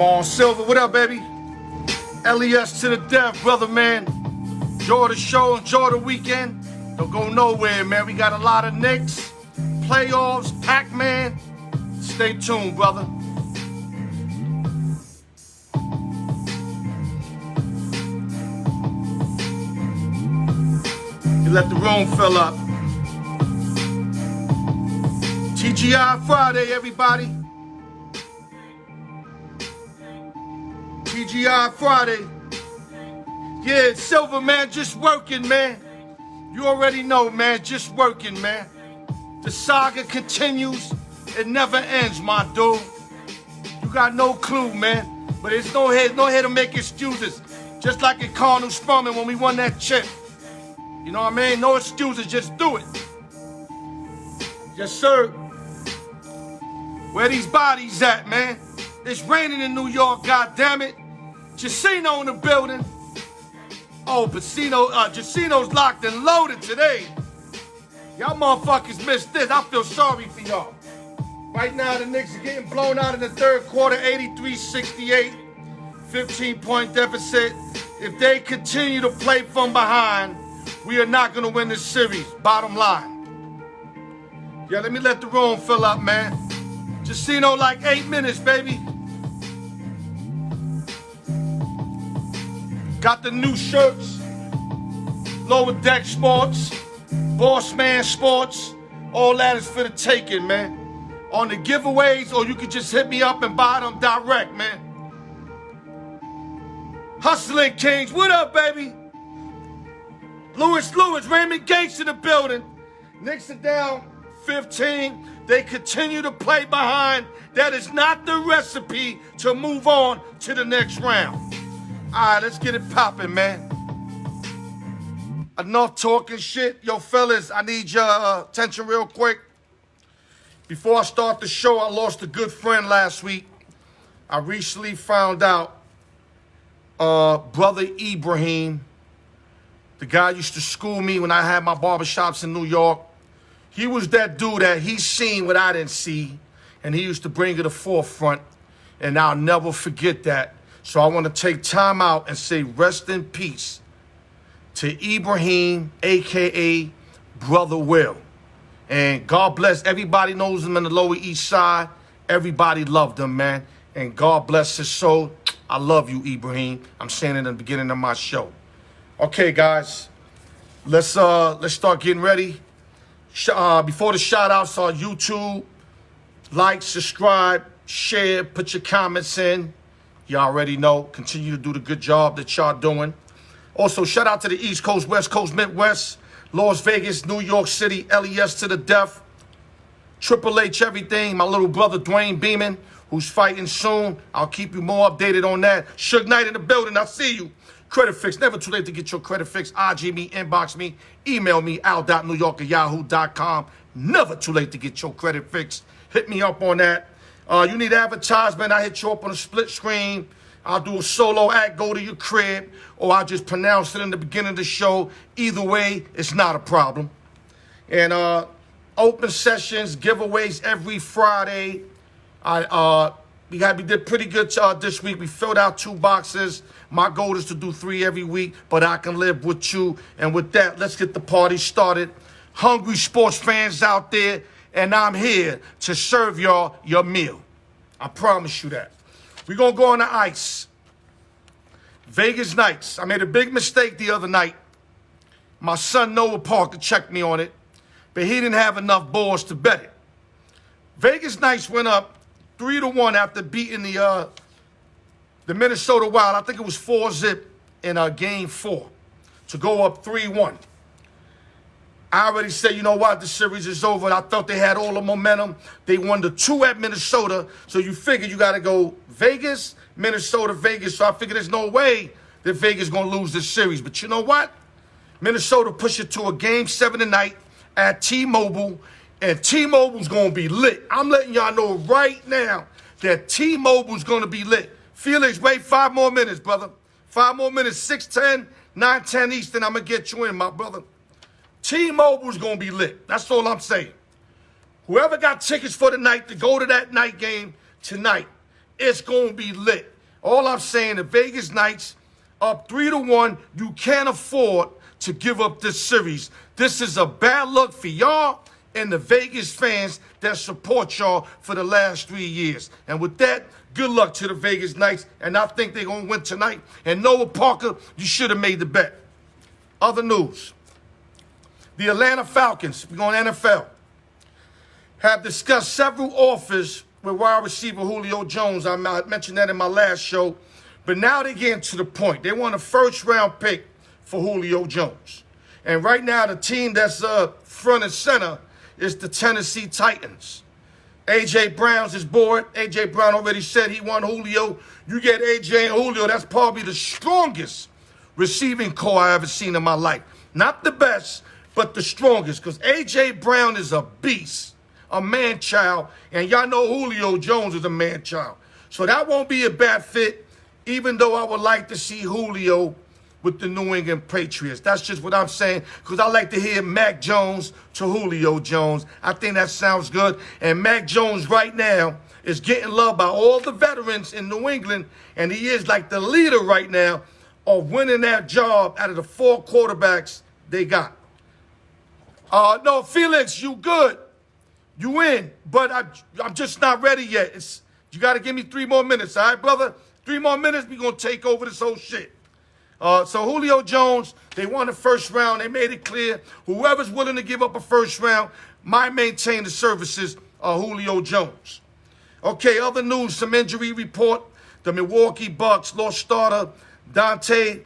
on, Silver. What up, baby? LES to the death, brother, man. Enjoy the show. Enjoy the weekend. Don't go nowhere, man. We got a lot of Knicks, playoffs, Pacman. Stay tuned, brother. You let the room fill up. TGI Friday, everybody. TGI Friday. Yeah, Silver, man, just working, man. You already know, man, just working, man. The saga continues. It never ends, my dude. You got no clue, man. But it's no head to make excuses. Just like at Cardinal Spurman when we won that chip. You know what I mean? No excuses, just do it. Yes, sir. Where these bodies at, man? It's raining in New York, goddammit. Jacino in the building. Oh, Jacino's locked and loaded today. Y'all motherfuckers missed this. I feel sorry for y'all. Right now, the Knicks are getting blown out in the third quarter, 83-68. 15-point deficit. If they continue to play from behind, we are not going to win this series. Bottom line. Yeah, let me let the room fill up, man. Jacino like 8 minutes, baby. Got the new shirts. Lower Deck Sports. Boss Man Sports. All that is for the taking, man. On the giveaways, or you can just hit me up and buy them direct, man. Hustling Kings, what up, baby? Lewis, Raymond Gates in the building. Knicks are down 15. They continue to play behind. That is not the recipe to move on to the next round. All right, let's get it popping, man. Enough talking shit. Yo, fellas, I need your attention real quick. Before I start the show, I lost a good friend last week. I recently found out brother Ibrahim, the guy used to school me when I had my barbershops in New York. He was that dude that he seen what I didn't see, and he used to bring it to the forefront, and I'll never forget that. So I want to take time out and say rest in peace to Ibrahim, a.k.a. Brother Will. And God bless. Everybody knows him in the Lower East Side. Everybody loved him, man. And God bless his soul. I love you, Ibrahim. I'm saying it in the beginning of my show. Okay, guys. Let's start getting ready. Before the shout-outs on YouTube, like, subscribe, share, put your comments in. You already know. Continue to do the good job that y'all doing. Also, shout out to the East Coast, West Coast, Midwest, Las Vegas, New York City, LES to the death, Triple H, everything. My little brother, Dwayne Beeman, who's fighting soon. I'll keep you more updated on that. Suge Knight in the building. I see you. Credit Fix. Never too late to get your credit fix. IG me, inbox me, email me, al.newyork@yahoo.com. Never too late to get your credit fix. Hit me up on that. You need advertisement, I hit you up on a split screen. I'll do a solo act, go to your crib, or I'll just pronounce it in the beginning of the show. Either way, it's not a problem. And open sessions, giveaways every Friday. We did pretty good this week. We filled out 2 boxes. My goal is to do 3 every week, but I can live with you. And with that, let's get the party started. Hungry sports fans out there, and I'm here to serve y'all your meal. I promise you that. We're going to go on the ice. Vegas Knights. I made a big mistake the other night. My son Noah Parker checked me on it, but he didn't have enough balls to bet it. Vegas Knights went up 3-1 after beating the Minnesota Wild. I think it was 4-0 in game 4 to go up 3-1. I already said, you know what, the series is over. I thought they had all the momentum. They won the 2 at Minnesota, so you figure you got to go Vegas, Minnesota, Vegas. So I figured there's no way that Vegas is going to lose this series. But you know what? Minnesota pushed it to a game 7 tonight at T-Mobile, and T-Mobile's going to be lit. I'm letting y'all know right now that T-Mobile's going to be lit. Felix, wait 5 more minutes, brother. 5 more minutes, 6:10, 9:10 Eastern. I'm going to get you in, my brother. T-Mobile's going to be lit. That's all I'm saying. Whoever got tickets for the night to go to that night game tonight, it's going to be lit. All I'm saying, the Vegas Knights up 3-1. You can't afford to give up this series. This is a bad look for y'all and the Vegas fans that support y'all for the last 3 years. And with that, good luck to the Vegas Knights. And I think they're going to win tonight. And Noah Parker, you should have made the bet. Other news. The Atlanta Falcons, we're going NFL, have discussed several offers with wide receiver Julio Jones. I mentioned that in my last show. But now they're getting to the point. They want a first-round pick for Julio Jones. And right now, the team that's front and center is the Tennessee Titans. A.J. Brown's his board. A.J. Brown already said he won Julio. You get A.J. and Julio, that's probably the strongest receiving core I ever seen in my life. Not the best, but the strongest. Because A.J. Brown is a beast, a man-child. And y'all know Julio Jones is a man-child. So that won't be a bad fit, even though I would like to see Julio with the New England Patriots. That's just what I'm saying, because I like to hear Mac Jones to Julio Jones. I think that sounds good. And Mac Jones right now is getting loved by all the veterans in New England, and he is like the leader right now of winning that job out of the 4 quarterbacks they got. No, Felix, you good. You win, but I'm just not ready yet. You got to give me 3 more minutes, all right, brother? 3 more minutes, we're going to take over this whole shit. So Julio Jones, they won the first round. They made it clear whoever's willing to give up a first round might maintain the services of Julio Jones. Okay, other news, some injury report. The Milwaukee Bucks lost starter Dante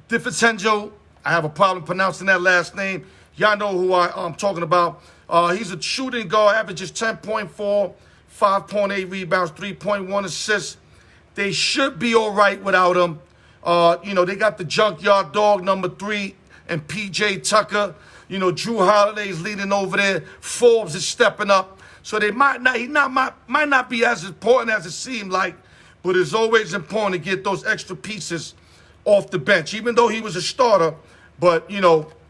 DiVincenzo. I have a problem pronouncing that last name. Y'all know who I'm talking about. He's a shooting guard, averages 10.4, 5.8 rebounds, 3.1 assists. They should be all right without him. They got the junkyard dog number 3 and P.J. Tucker. Drew Holiday's leading over there. Forbes is stepping up. So they might not be as important as it seemed like, but it's always important to get those extra pieces off the bench, even though he was a starter. But,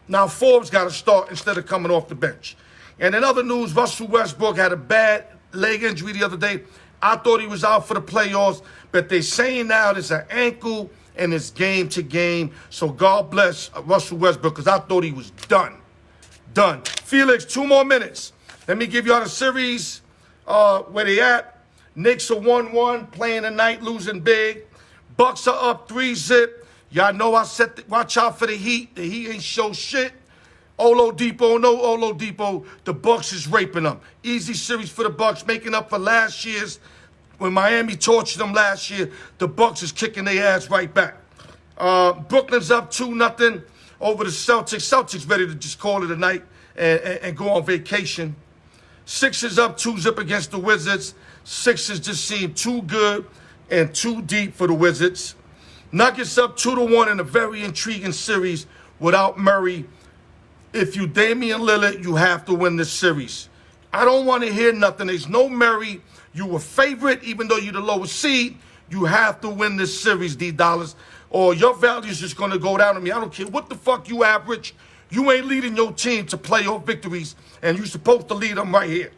now Forbes got to start instead of coming off the bench. And in other news, Russell Westbrook had a bad leg injury the other day. I thought he was out for the playoffs, but they're saying now it's an ankle and it's game to game. So God bless Russell Westbrook, because I thought he was done. Done. Felix, 2 more minutes. Let me give y'all the series where they at. Knicks are 1-1, playing tonight, losing big. Bucks are up 3-zip. Y'all know I said watch out for the Heat. The Heat ain't show shit. Oladipo, no Oladipo. The Bucks is raping them. Easy series for the Bucks, making up for last year's. When Miami tortured them last year, the Bucks is kicking their ass right back. Brooklyn's up 2-0 over the Celtics. Celtics ready to just call it a night and go on vacation. Sixers up 2-zip against the Wizards. Sixers just seem too good and too deep for the Wizards. Nuggets up 2-1 in a very intriguing series without Murray. If you Damian Lillard, you have to win this series. I don't want to hear nothing. There's no Murray. You were favorite, even though you're the lowest seed. You have to win this series, D-Dollars, or your value is just going to go down on me. I don't care what the fuck you average. You ain't leading your team to playoff victories, and you're supposed to lead them right here.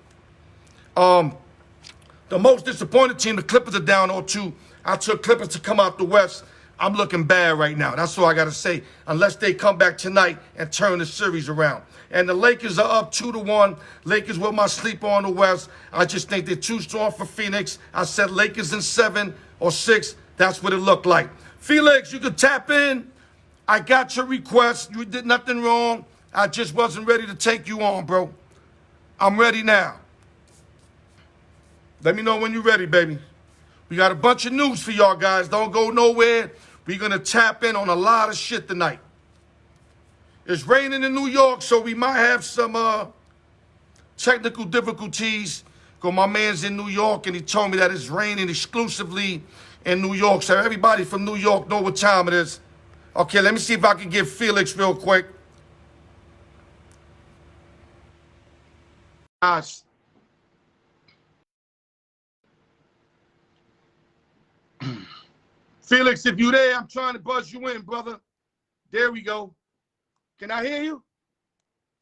The most disappointed team, the Clippers, are down 0-2. I took Clippers to come out the West. I'm looking bad right now. That's all I got to say, unless they come back tonight and turn the series around. And the Lakers are up 2-1. Lakers with my sleeper on the West. I just think they're too strong for Phoenix. I said Lakers in 7 or 6. That's what it looked like. Felix, you can tap in. I got your request. You did nothing wrong. I just wasn't ready to take you on, bro. I'm ready now. Let me know when you're ready, baby. We got a bunch of news for y'all guys. Don't go nowhere. We're going to tap in on a lot of shit tonight. It's raining in New York, so we might have some technical difficulties. Because my man's in New York, and he told me that it's raining exclusively in New York. So everybody from New York know what time it is. Okay, let me see if I can get Felix real quick. Guys. Felix, if you there, I'm trying to buzz you in, brother. There we go. Can I hear you?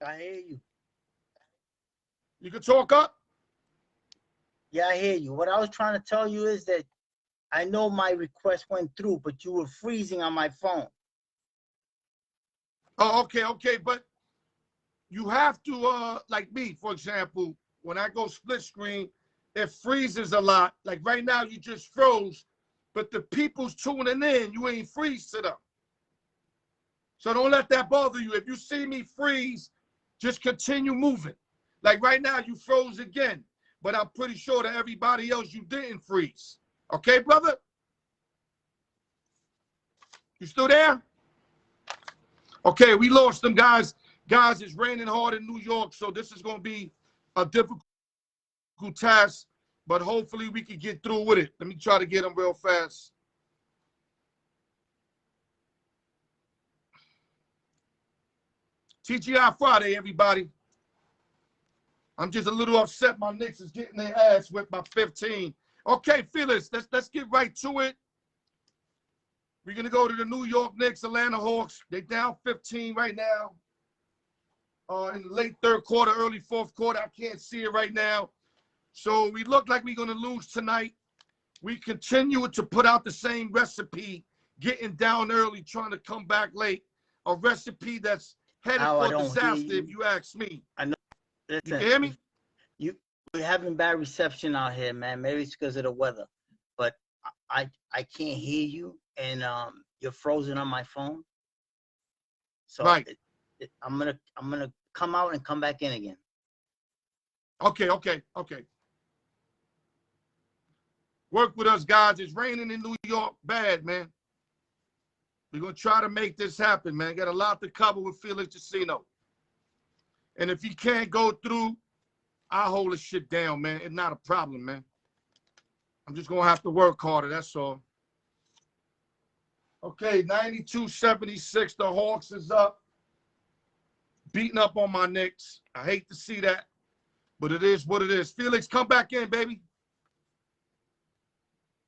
I hear you. You can talk up? Yeah, I hear you. What I was trying to tell you is that I know my request went through, but you were freezing on my phone. Oh, okay. But you have to, like me, for example, when I go split screen, it freezes a lot. Like right now, you just froze, but the people's tuning in, you ain't freeze to them. So don't let that bother you. If you see me freeze, just continue moving. Like right now, you froze again, but I'm pretty sure that everybody else, you didn't freeze. Okay, brother? You still there? Okay, we lost them, guys. Guys, it's raining hard in New York, so this is going to be a difficult task, but hopefully we can get through with it. Let me try to get them real fast. TGI Friday, everybody. I'm just a little upset my Knicks is getting their ass whipped by 15. Okay, Felix, let's get right to it. We're going to go to the New York Knicks, Atlanta Hawks. They're down 15 right now. In the late third quarter, early fourth quarter. I can't see it right now. So we look like we're going to lose tonight. We continue to put out the same recipe, getting down early, trying to come back late. A recipe that's headed for disaster, if you ask me. I know. Listen, you can hear me? We're having bad reception out here, man. Maybe it's because of the weather. But I can't hear you, and you're frozen on my phone. So right. I'm gonna come out and come back in again. Okay. Work with us, guys. It's raining in New York bad, man. We're going to try to make this happen, man. Got a lot to cover with Felix Casino. And if he can't go through, I'll hold this shit down, man. It's not a problem, man. I'm just going to have to work harder, that's all. Okay, 92-76. The Hawks is up. Beating up on my Knicks. I hate to see that, but it is what it is. Felix, come back in, baby.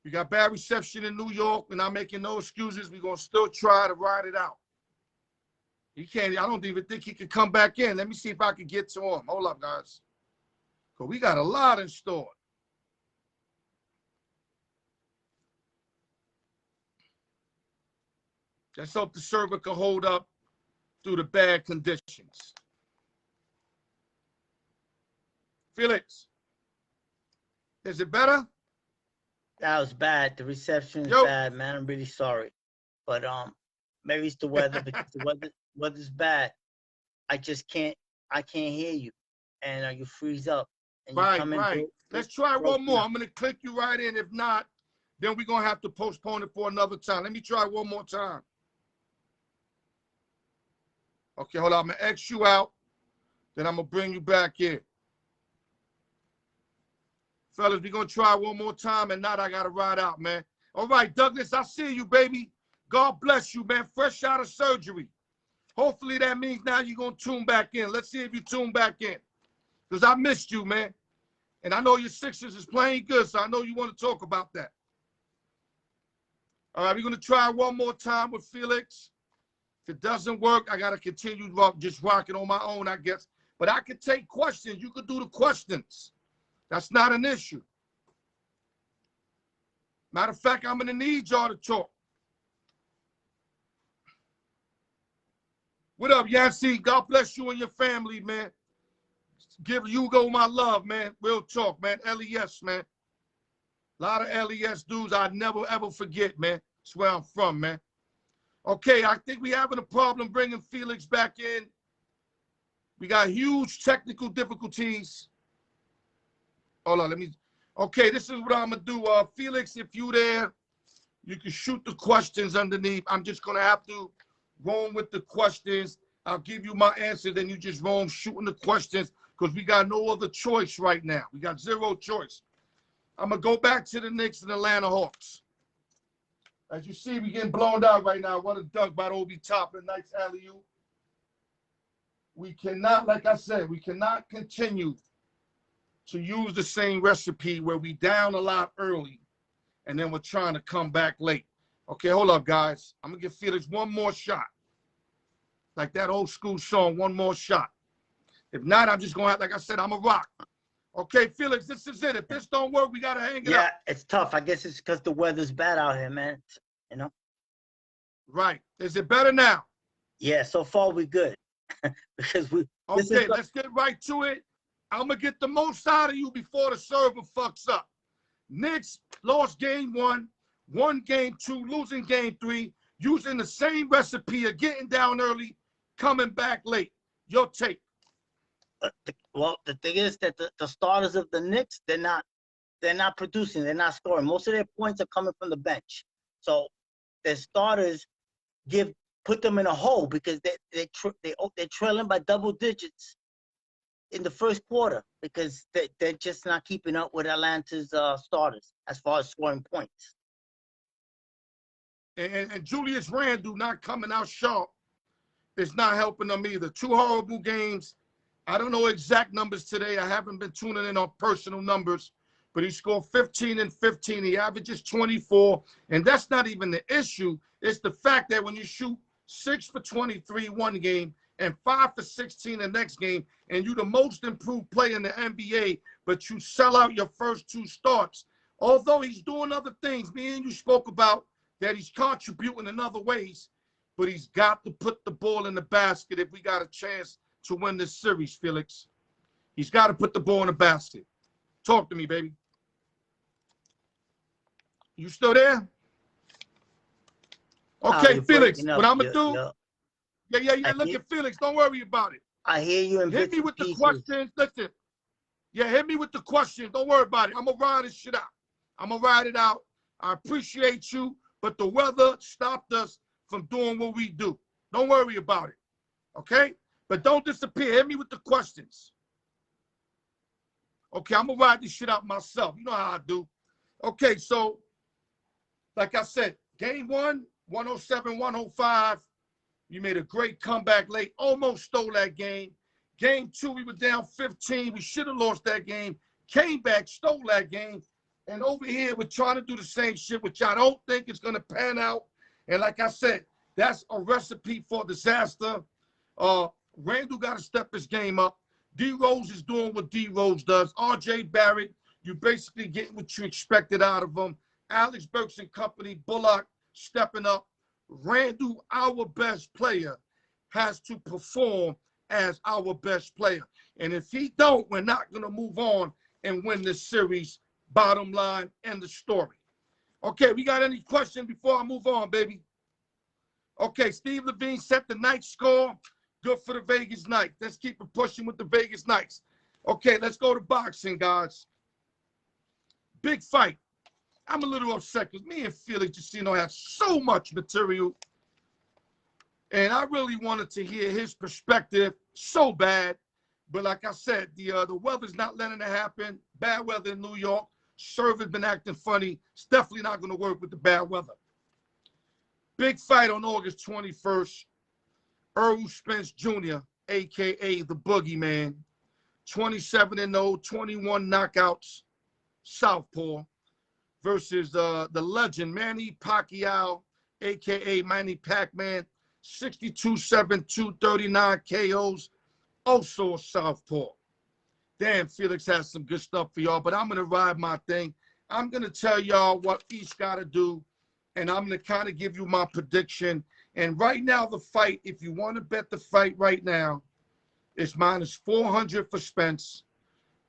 We got bad reception in New York. We're not making no excuses. We're going to still try to ride it out. He can't. I don't even think he can come back in. Let me see if I can get to him. Hold up, guys. Because we got a lot in store. Let's hope the server can hold up through the bad conditions. Felix, is it better? That was bad. The reception is bad, man. I'm really sorry. But maybe it's the weather, because the weather's bad. I can't hear you. And you freeze up. And right. Let's try one more. I'm gonna click you right in. If not, then we're gonna have to postpone it for another time. Let me try one more time. Okay, hold on. I'm gonna X you out. Then I'm gonna bring you back in. Fellas, we're going to try one more time, and now I got to ride out, man. All right, Douglas, I see you, baby. God bless you, man. Fresh out of surgery. Hopefully that means now you're going to tune back in. Let's see if you tune back in, because I missed you, man. And I know your Sixers is playing good, so I know you want to talk about that. All right, we're going to try one more time with Felix. If it doesn't work, I got to continue just rocking on my own, I guess. But I could take questions. You could do the questions. That's not an issue. Matter of fact, I'm going to need y'all to talk. What up, Yancy? God bless you and your family, man. Give Hugo my love, man. Real talk, man. LES, man. A lot of LES dudes I never, ever forget, man. That's where I'm from, man. Okay, I think we're having a problem bringing Felix back in. We got huge technical difficulties. Hold on, okay, this is what I'm going to do. Felix, if you there, you can shoot the questions underneath. I'm just going to have to roam with the questions. I'll give you my answer, then you just roam shooting the questions, because we got no other choice right now. We got zero choice. I'm going to go back to the Knicks and Atlanta Hawks. As you see, we getting blown out right now. What a dunk by Obi Toppin. Nice alley-oop. We cannot, like I said, we cannot continue to use the same recipe where we down a lot early and then we're trying to come back late. Okay, hold up, guys. I'm going to give Felix one more shot. Like that old school song, one more shot. If not, I'm just going to have, like I said, I'm a rock. Okay, Felix, this is it. If this don't work, we got to hang it up. Yeah, it's tough. I guess it's because the weather's bad out here, man. You know? Right. Is it better now? Yeah, so far we good. Because we. Okay, let's get right to it. I'm going to get the most out of you before the server fucks up. Knicks lost game 1, won game 2, losing game 3, using the same recipe of getting down early, coming back late. Your take. Well, the thing is that the starters of the Knicks, they're not producing, they're not scoring. Most of their points are coming from the bench. So their starters put them in a hole because they're trailing by double digits in the first quarter because they're just not keeping up with Atlanta's starters as far as scoring points. And Julius Randle not coming out sharp is not helping them either. 2 horrible games. I don't know exact numbers today. I haven't been tuning in on personal numbers, but he scored 15 and 15. He averages 24, and that's not even the issue. It's the fact that when you shoot 6 for 23 one game and 5 for 16 the next game, and you're the most improved player in the NBA, but you sell out your first 2 starts. Although he's doing other things, me and you spoke about that he's contributing in other ways, but he's got to put the ball in the basket if we got a chance to win this series, Felix. He's got to put the ball in the basket. Talk to me, baby. You still there? Okay, Felix, what I'm going to do? Yeah. Look at Felix. Don't worry about it. I hear you. Hit me with the questions. Listen. Yeah, hit me with the questions. Don't worry about it. I'm going to ride this shit out. I'm going to ride it out. I appreciate you, but the weather stopped us from doing what we do. Don't worry about it. Okay? But don't disappear. Hit me with the questions. Okay, I'm going to ride this shit out myself. You know how I do. Okay, so, like I said, game 1, 107-105. You made a great comeback late. Almost stole that game. Game 2, we were down 15. We should have lost that game. Came back, stole that game. And over here, we're trying to do the same shit, which I don't think is going to pan out. And like I said, that's a recipe for disaster. Randle got to step his game up. D-Rose is doing what D-Rose does. R.J. Barrett, you basically getting what you expected out of him. Alex Burks and company, Bullock stepping up. Randle, our best player, has to perform as our best player. And if he don't, we're not going to move on and win this series. Bottom line, end the story. Okay, we got any questions before I move on, baby? Okay, Steve Levine set the night score. Good for the Vegas Knights. Let's keep it pushing with the Vegas Knights. Okay, let's go to boxing, guys. Big fight. I'm a little upset because me and Felix Jusino have so much material. And I really wanted to hear his perspective so bad. But like I said, the weather's not letting it happen. Bad weather in New York. Server's been acting funny. It's definitely not going to work with the bad weather. Big fight on August 21st. Errol Spence Jr., a.k.a. the Boogeyman. 27-0, 21 knockouts. Southpaw. Versus the legend, Manny Pacquiao, a.k.a. Manny Pacman. 62-7, 239 KOs. Also a southpaw. Damn, Felix has some good stuff for y'all, but I'm going to ride my thing. I'm going to tell y'all what each got to do, and I'm going to kind of give you my prediction. And right now, the fight, if you want to bet the fight right now, it's minus 400 for Spence,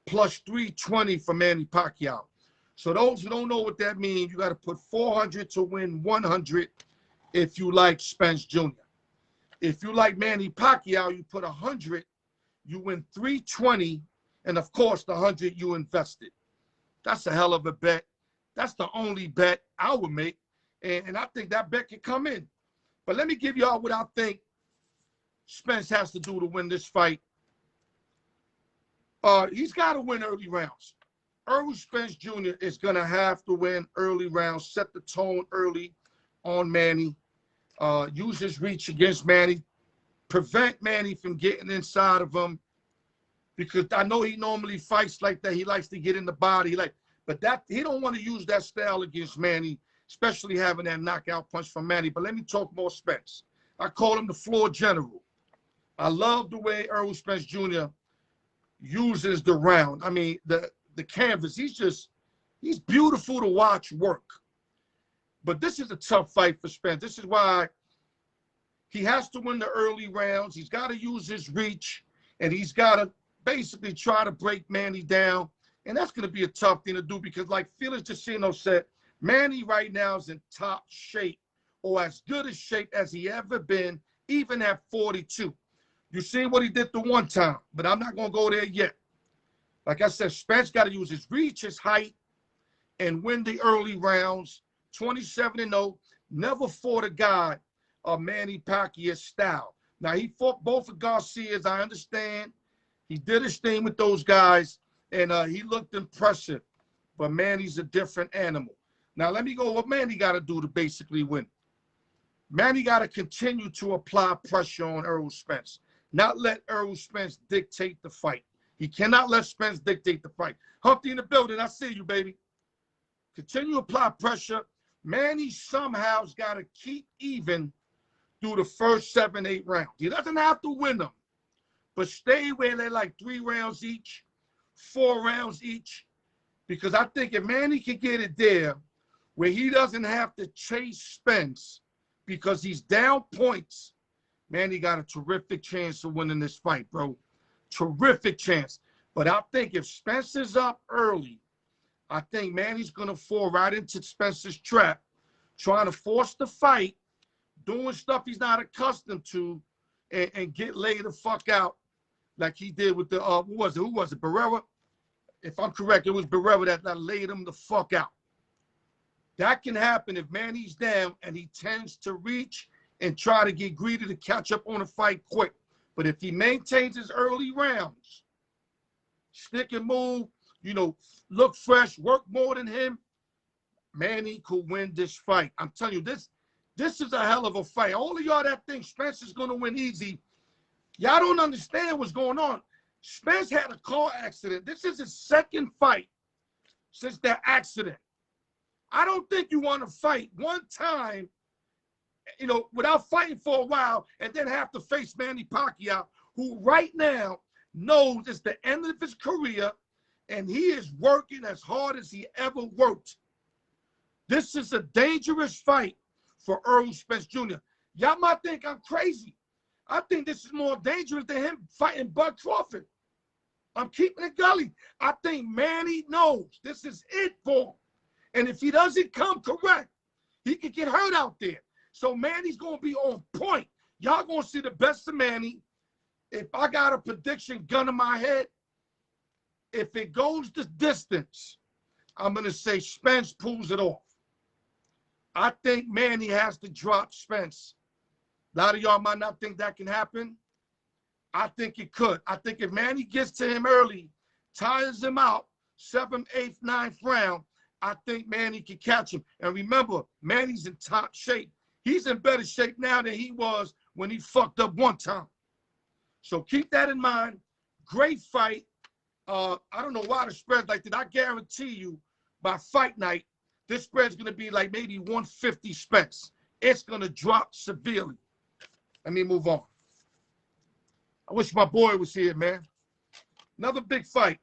plus 320 for Manny Pacquiao. So those who don't know what that means, you got to put 400 to win 100 if you like Spence Jr. If you like Manny Pacquiao, you put 100, you win 320, and of course the 100 you invested. That's a hell of a bet. That's the only bet I would make, and I think that bet can come in. But let me give y'all what I think Spence has to do to win this fight. He's got to win early rounds. Errol Spence Jr. is going to have to win early rounds, set the tone early on Manny, use his reach against Manny, prevent Manny from getting inside of him, because I know he normally fights like that. He likes to get in the body, but that he don't want to use that style against Manny, especially having that knockout punch from Manny. But let me talk more Spence. I call him the floor general. I love the way Errol Spence Jr. uses the round. I mean, the canvas. He's beautiful to watch work. But this is a tough fight for Spence. This is why he has to win the early rounds. He's got to use his reach, and he's got to basically try to break Manny down. And that's going to be a tough thing to do because, like Felix Jacino said, Manny right now is in top shape or as good a shape as he ever been, even at 42. You see what he did the one time, but I'm not going to go there yet. Like I said, Spence got to use his reach, his height, and win the early rounds. 27-0, never fought a guy of Manny Pacquiao's style. Now, he fought both of Garcia's, I understand. He did his thing with those guys, and he looked impressive. But Manny's a different animal. Now, let me go what Manny got to do to basically win. Manny got to continue to apply pressure on Errol Spence, not let Errol Spence dictate the fight. He cannot let Spence dictate the fight. Humpty in the building, I see you, baby. Continue to apply pressure. Manny somehow's got to keep even through the first 7, 8 rounds. He doesn't have to win them, but stay where they're like 3 rounds each, 4 rounds each, because I think if Manny can get it there where he doesn't have to chase Spence because he's down points, Manny got a terrific chance of winning this fight, bro. Terrific chance. But I think if Spence is up early, I think Manny's going to fall right into Spence's trap, trying to force the fight, doing stuff he's not accustomed to, and get laid the fuck out like he did with the, who was it, Barrera? If I'm correct, it was Barrera that laid him the fuck out. That can happen if Manny's down and he tends to reach and try to get greedy to catch up on the fight quick. But if he maintains his early rounds, stick and move, look fresh, work more than him, Manny could win this fight. I'm telling you, this is a hell of a fight. All of y'all that think Spence is going to win easy, y'all don't understand what's going on. Spence had a car accident. This is his second fight since that accident. I don't think you want to fight one time, without fighting for a while and then have to face Manny Pacquiao, who right now knows it's the end of his career and he is working as hard as he ever worked. This is a dangerous fight for Errol Spence Jr. Y'all might think I'm crazy. I think this is more dangerous than him fighting Bud Crawford. I'm keeping it gully. I think Manny knows this is it for him. And if he doesn't come correct, he could get hurt out there. So Manny's going to be on point. Y'all going to see the best of Manny. If I got a prediction gun in my head, if it goes the distance, I'm going to say Spence pulls it off. I think Manny has to drop Spence. A lot of y'all might not think that can happen. I think it could. I think if Manny gets to him early, tires him out, 7th, 8th, 9th round, I think Manny can catch him. And remember, Manny's in top shape. He's in better shape now than he was when he fucked up one time. So keep that in mind. Great fight. I don't know why the spread's like that. I guarantee you by fight night, this spread's going to be like maybe 150 Spence. It's going to drop severely. Let me move on. I wish my boy was here, man. Another big fight.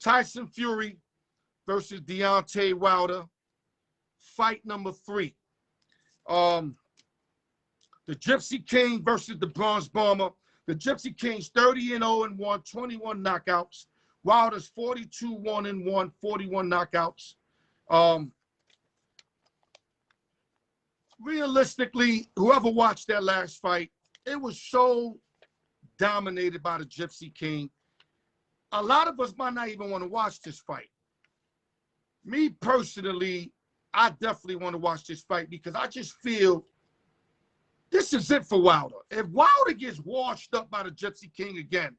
Tyson Fury versus Deontay Wilder. Fight number 3. The Gypsy King versus the Bronze Bomber. The Gypsy King's 30-0-1, 21 knockouts. Wilder's 42-1-1, 41 knockouts. Realistically, whoever watched that last fight, it was so dominated by the Gypsy King. A lot of us might not even want to watch this fight. Me personally, I definitely want to watch this fight because I just feel this is it for Wilder. If Wilder gets washed up by the Gypsy King again,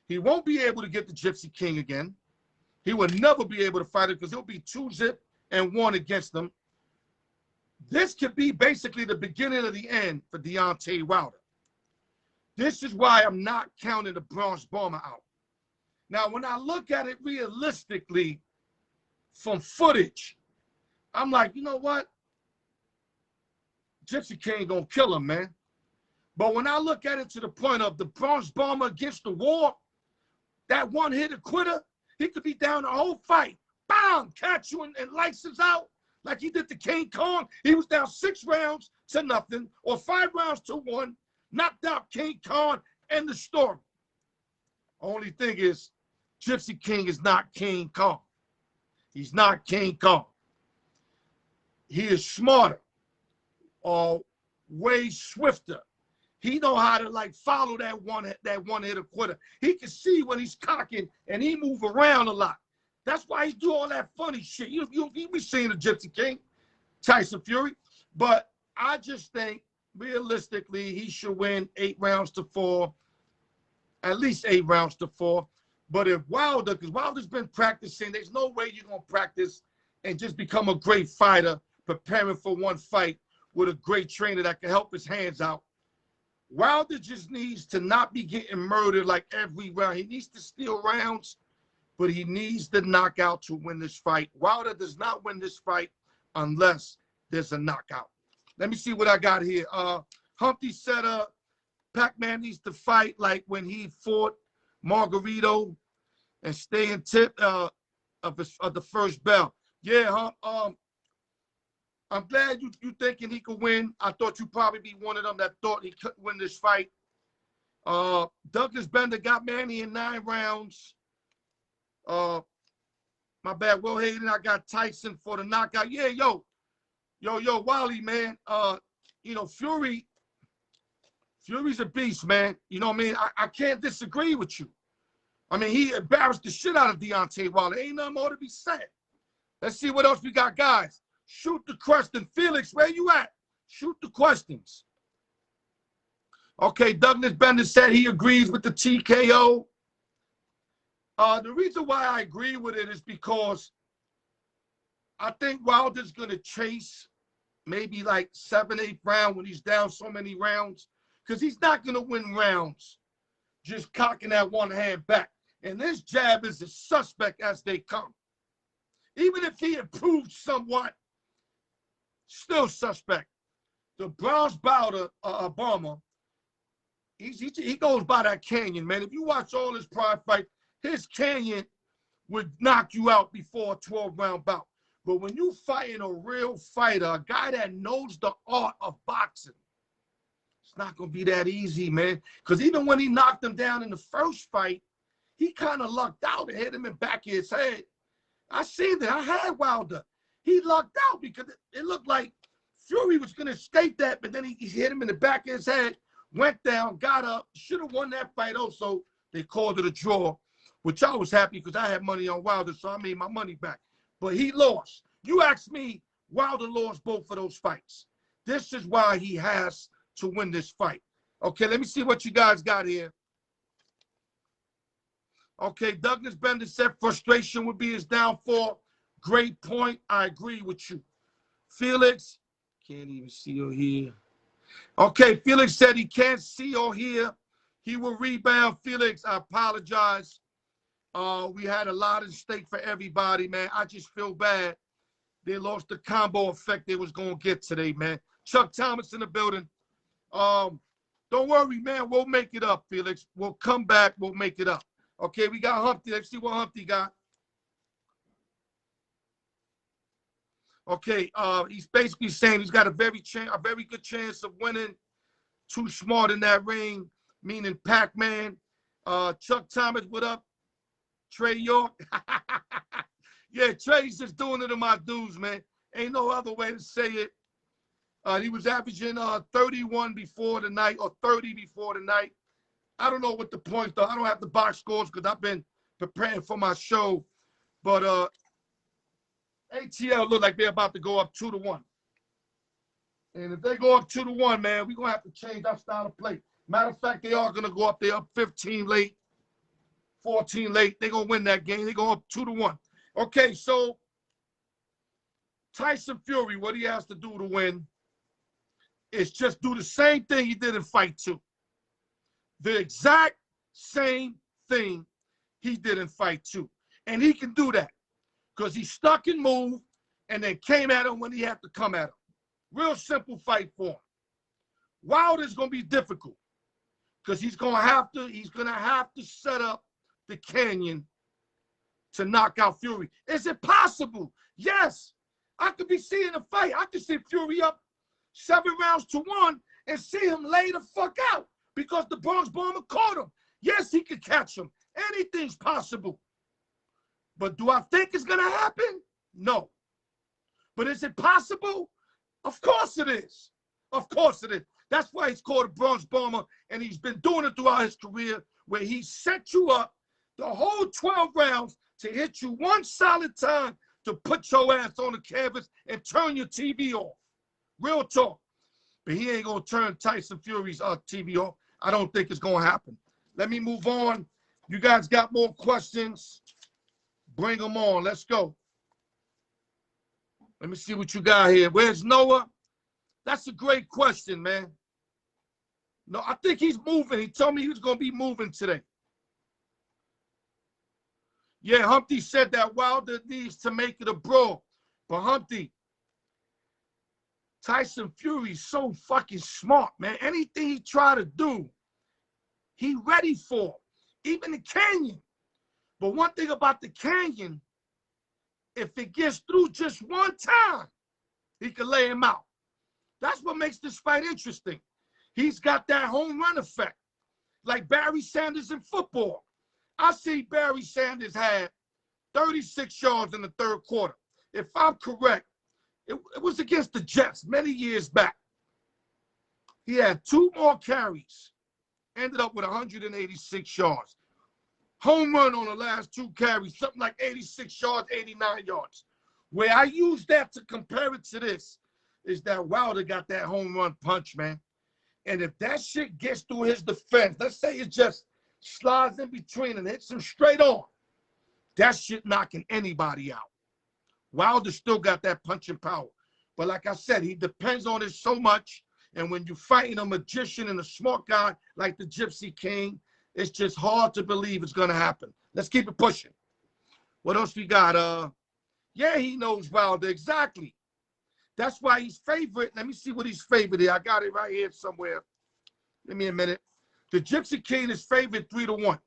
he won't be able to get the Gypsy King again. He will never be able to fight it because he'll be 2-1 against them. This could be basically the beginning of the end for Deontay Wilder. This is why I'm not counting the Bronze Bomber out. Now, when I look at it realistically from footage, I'm like, you know what? Gypsy King gonna kill him, man. But when I look at it to the point of the Bronze Bomber against the war, that one-hitter quitter. He could be down the whole fight. Bam! Catch you and license out like he did to King Kong. He was down 6 rounds to nothing or 5 rounds to 1. Knocked out King Kong and the story. Only thing is, Gypsy King is not King Kong. He's not King Kong. He is smarter, way swifter. He know how to like follow that one-hitter quitter. He can see when he's cocking and he move around a lot. That's why he do all that funny shit. You be seeing the Gypsy King, Tyson Fury. But I just think, realistically, he should win 8 rounds to 4. At least 8 rounds to 4. But if Wilder, because Wilder's been practicing, there's no way you're going to practice and just become a great fighter, preparing for one fight with a great trainer that can help his hands out. Wilder just needs to not be getting murdered like every round. He needs to steal rounds, but he needs the knockout to win this fight. Wilder does not win this fight unless there's a knockout. Let me see what I got here. Humpty said Pacman needs to fight like when he fought Margarito and stay in tip of the first bell. Yeah, I'm glad you thinking he could win. I thought you'd probably be one of them that thought he couldn't win this fight. Douglas Bender got Manny in 9 rounds. My bad, Will Hayden. I got Tyson for the knockout. Yeah, yo, Wally, man. You know, Fury's a beast, man. You know what I mean? I can't disagree with you. I mean, he embarrassed the shit out of Deontay Wilder. Ain't nothing more to be said. Let's see what else we got, guys. Shoot the question. Felix, where you at? Shoot the questions. Okay, Douglas Bender said he agrees with the TKO. The reason why I agree with it is because I think Wilder's going to chase maybe like 7, 8 rounds when he's down so many rounds, because he's not going to win rounds just cocking that one hand back. And this jab is as suspect as they come. Even if he improved somewhat, still suspect. The bronze bouter, Obama, he goes by that canyon, man. If you watch all his prior fights, his canyon would knock you out before a 12-round bout. But when you fighting a real fighter, a guy that knows the art of boxing, it's not going to be that easy, man. Because even when he knocked him down in the first fight, he kind of lucked out and hit him in the back of his head. I seen that. I had Wilder. He lucked out because it looked like Fury was going to escape that, but then he hit him in the back of his head, went down, got up, should have won that fight also. They called it a draw, which I was happy because I had money on Wilder, so I made my money back. But he lost. You asked me, Wilder lost both of those fights. This is why he has to win this fight. Okay, let me see what you guys got here. Okay, Douglas Bender said frustration would be his downfall. Great point. I agree with you. Felix, can't even see or hear. Okay, Felix said he can't see or hear. He will rebound. Felix, I apologize. We had a lot at stake for everybody, man. I just feel bad. They lost the combo effect they was going to get today, man. Chuck Thomas in the building. Don't worry, man. We'll make it up, Felix. We'll come back. We'll make it up. Okay, we got Humpty. Let's see what Humpty got. Okay, he's basically saying he's got a very good chance of winning. Too smart in that ring, meaning Pacman. Chuck Thomas, what up? Trey York. Yeah, Trey's just doing it to my dudes, man. Ain't no other way to say it. He was averaging 31 before the night or 30 before the night. I don't know what the points are. I don't have the box scores because I've been preparing for my show. But ATL look like they're about to go up 2-1. And if they go up 2-1, man, we're going to have to change our style of play. Matter of fact, they are going to go up. They're up 15 late, 14 late. They're going to win that game. They go up 2-1. Okay, so Tyson Fury, what he has to do to win is just do the same thing he did in fight 2. The exact same thing he did in fight 2. And he can do that because he stuck and moved and then came at him when he had to come at him. Real simple fight for him. Wilder's going to be difficult because he's going to have to set up the Canyon to knock out Fury. Is it possible? Yes. I could be seeing a fight. I could see Fury up 7 rounds to 1 and see him lay the fuck out because the Bronx Bomber caught him. Yes, he could catch him. Anything's possible. But do I think it's going to happen? No. But is it possible? Of course it is. Of course it is. That's why he's called a Bronx Bomber, and he's been doing it throughout his career where he set you up the whole 12 rounds to hit you one solid time to put your ass on the canvas and turn your TV off. Real talk. But he ain't going to turn Tyson Fury's TV off. I don't think it's going to happen. Let me move on. You guys got more questions? Bring them on. Let's go. Let me see what you got here. Where's Noah? That's a great question, man. No, I think he's moving. He told me he was going to be moving today. Yeah, Humpty said that Wilder needs to make it a brawl. But Humpty, Tyson Fury's so fucking smart, man. Anything he try to do, he ready for. Even the Canyon. But one thing about the Canyon, if it gets through just one time, he can lay him out. That's what makes this fight interesting. He's got that home run effect, like Barry Sanders in football. I see Barry Sanders had 36 yards in the third quarter. If I'm correct, it was against the Jets many years back. He had 2 more carries, ended up with 186 yards. Home run on the last 2 carries, something like 86 yards, 89 yards. Where I use that to compare it to this is that Wilder got that home run punch, man. And if that shit gets through his defense, let's say it just slides in between and hits him straight on, that shit knocking anybody out. Wilder still got that punching power. But like I said, he depends on it so much. And when you're fighting a magician and a smart guy like the Gypsy King, it's just hard to believe it's going to happen. Let's keep it pushing. What else we got? Yeah, he knows Wilder. Exactly. That's why he's favorite. Let me see what he's favorite here. I got it right here somewhere. Give me a minute. The Gypsy King is favorite 3-1.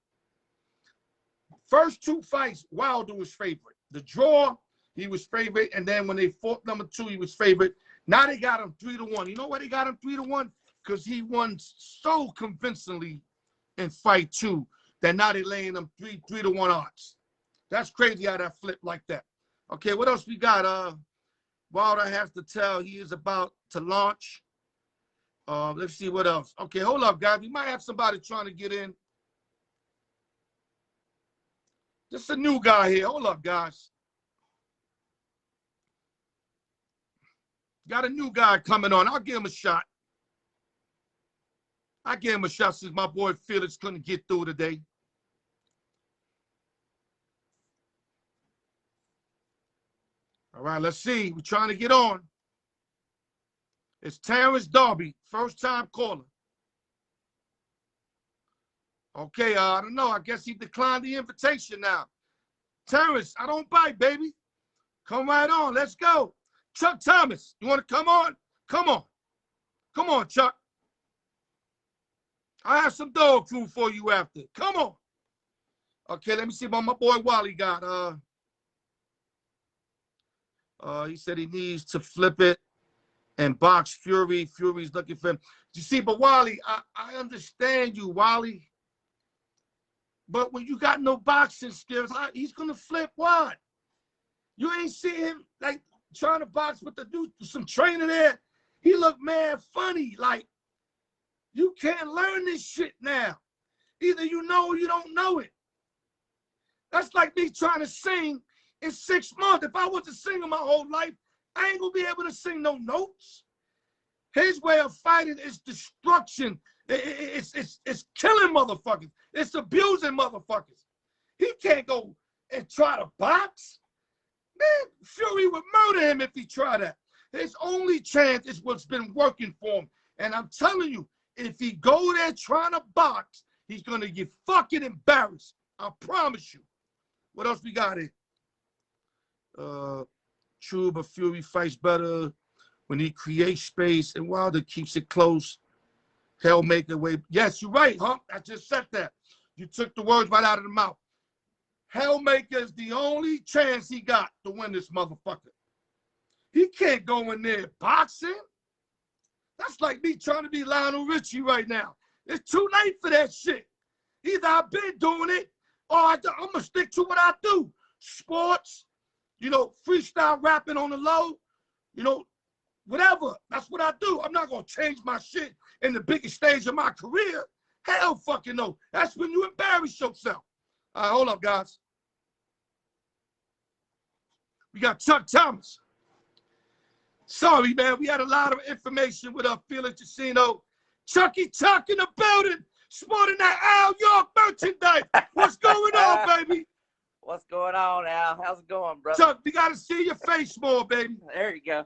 First 2 fights, Wilder was favorite. The draw, he was favorite. And then when they fought number 2, he was favorite. Now they got him 3-1. You know why they got him 3-1? Because he won so convincingly in fight 2 that now they're laying him 3-1 odds. That's crazy how that flipped like that. Okay, what else we got? Wilder has to tell he is about to launch. Let's see what else. Okay, hold up, guys. We might have somebody trying to get in. Just a new guy here. Hold up, guys. Got a new guy coming on. I'll give him a shot. I gave him a shot since my boy Felix couldn't get through today. All right, let's see. We're trying to get on. It's Terrence Darby, first-time caller. Okay, I don't know. I guess he declined the invitation now. Terrence, I don't bite, baby. Come right on. Let's go. Chuck Thomas, you want to come on? Come on. Come on, Chuck. I have some dog food for you after. Come on. Okay, let me see what my boy Wally got. He said he needs to flip it and box Fury. Fury's looking for him. You see, but Wally, I understand you, Wally. But when you got no boxing skills, he's going to flip what? You ain't see him, like, trying to box with the dude, some trainer there. He looked mad funny. Like, you can't learn this shit now. Either you know or you don't know it. That's like me trying to sing in 6 months. If I was a singer my whole life, I ain't going to be able to sing no notes. His way of fighting is destruction. It's killing motherfuckers. It's abusing motherfuckers. He can't go and try to box. Man, Fury would murder him if he tried that. His only chance is what's been working for him. And I'm telling you, if he go there trying to box, he's going to get fucking embarrassed. I promise you. What else we got here? True, but Fury fights better when he creates space and Wilder keeps it close. Hell make a way. Yes, you're right, huh? I just said that. You took the words right out of the mouth. Hellmaker is the only chance he got to win this motherfucker. He can't go in there boxing. That's like me trying to be Lionel Richie right now. It's too late for that shit. Either I've been doing it or I'm going to stick to what I do. Sports, freestyle rapping on the low, whatever. That's what I do. I'm not going to change my shit in the biggest stage of my career. Hell fucking no. That's when you embarrass yourself. All right, hold up, guys. We got Chuck Thomas. Sorry, man. We had a lot of information with Felix Casino. Chucky Chuck in the building, sporting that Al York merchandise. What's going on, baby? What's going on, Al? How's it going, brother? Chuck, we got to see your face more, baby. There you go.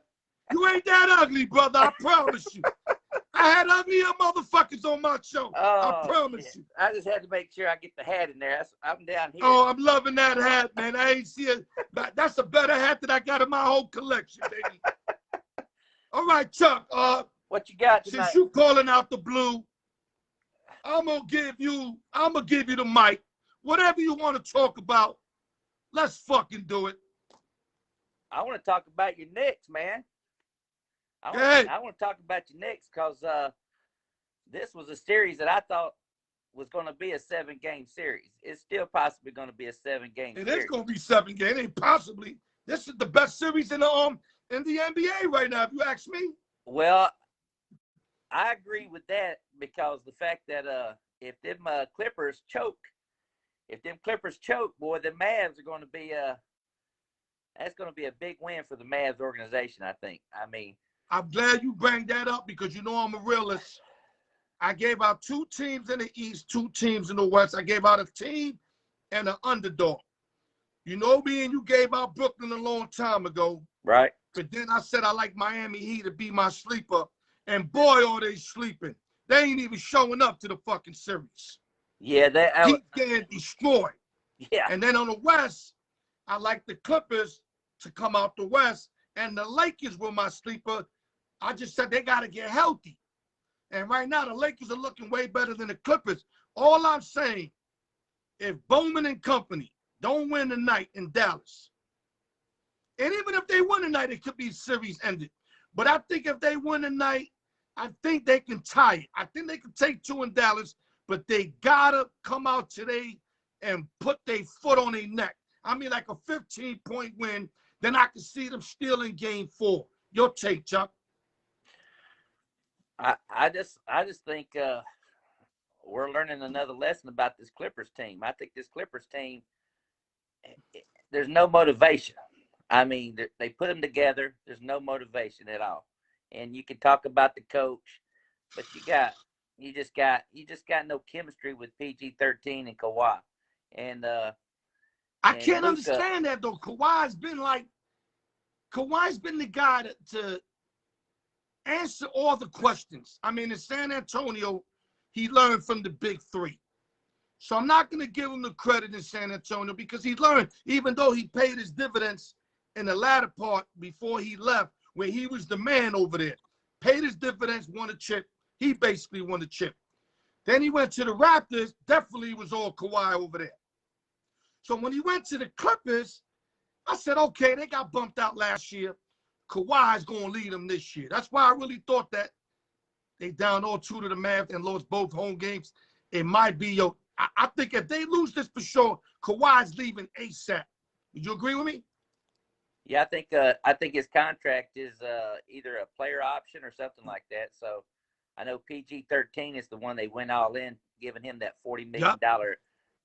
You ain't that ugly, brother. I promise you. I had uglier motherfuckers on my show. I promise you. I just had to make sure I get the hat in there. I'm down here. Oh, I'm loving that hat, man. I ain't see it. That's a better hat than I got in my whole collection, baby. All right, Chuck. What you got tonight? Since you calling out the blue, I'm gonna give you the mic. Whatever you want to talk about, let's fucking do it. I want to talk about your Knicks, man. I want to talk about your Knicks because this was a series that I thought was going to be a 7-game series. It's still possibly going to be a 7-game series. It is going to be 7 games. It ain't possibly. This is the best series in the NBA right now, if you ask me. Well, I agree with that because the fact that if them Clippers choke, boy, the Mavs are going to be that's going to be a big win for the Mavs organization, I think. I mean, I'm glad you bring that up because you know I'm a realist. I gave out 2 teams in the East, 2 teams in the West. I gave out a team and an underdog. You know me and you gave out Brooklyn a long time ago. Right. But then I said I like Miami Heat to be my sleeper. And boy, are they sleeping. They ain't even showing up to the fucking series. Yeah, they Heat getting destroyed. Yeah. And then on the West, I like the Clippers to come out the West. And the Lakers were my sleeper. I just said they got to get healthy. And right now, the Lakers are looking way better than the Clippers. All I'm saying, if Bowman and company don't win tonight in Dallas, and even if they win tonight, it could be series ended. But I think if they win tonight, I think they can tie it. I think they can take 2 in Dallas, but they got to come out today and put their foot on their neck. I mean, like a 15-point win, then I can see them stealing game 4. Your take, Chuck. I just think we're learning another lesson about this Clippers team. I think this Clippers team, there's no motivation. I mean, they put them together. There's no motivation at all. And you can talk about the coach, but you just got no chemistry with PG-13 and Kawhi. And I can't understand that though. Kawhi's been the guy to answer all the questions. I mean, in San Antonio, he learned from the big 3. So I'm not going to give him the credit in San Antonio because he learned, even though he paid his dividends in the latter part before he left, where he was the man over there. Paid his dividends, won a chip. He basically won the chip. Then he went to the Raptors, definitely was all Kawhi over there. So when he went to the Clippers, I said, okay, they got bumped out last year. Kawhi's going to lead them this year. That's why I really thought that they down 0-2 to the Mavs and lost both home games. It might be, I think if they lose this for sure, Kawhi's leaving ASAP. Would you agree with me? Yeah, I think his contract is either a player option or something like that. So I know PG-13 is the one they went all in, giving him that $40 million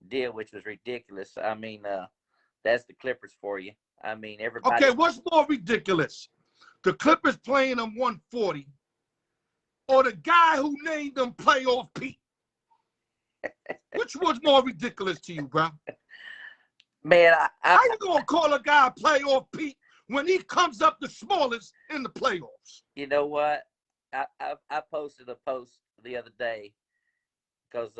deal, which was ridiculous. I mean, that's the Clippers for you. I mean, everybody. Okay, what's more ridiculous? The Clippers playing them 140 or the guy who named them Playoff Pete? Which one's more ridiculous to you, bro? Man, how you gonna call a guy Playoff Pete when he comes up the smallest in the playoffs? You know what? I posted a post the other day because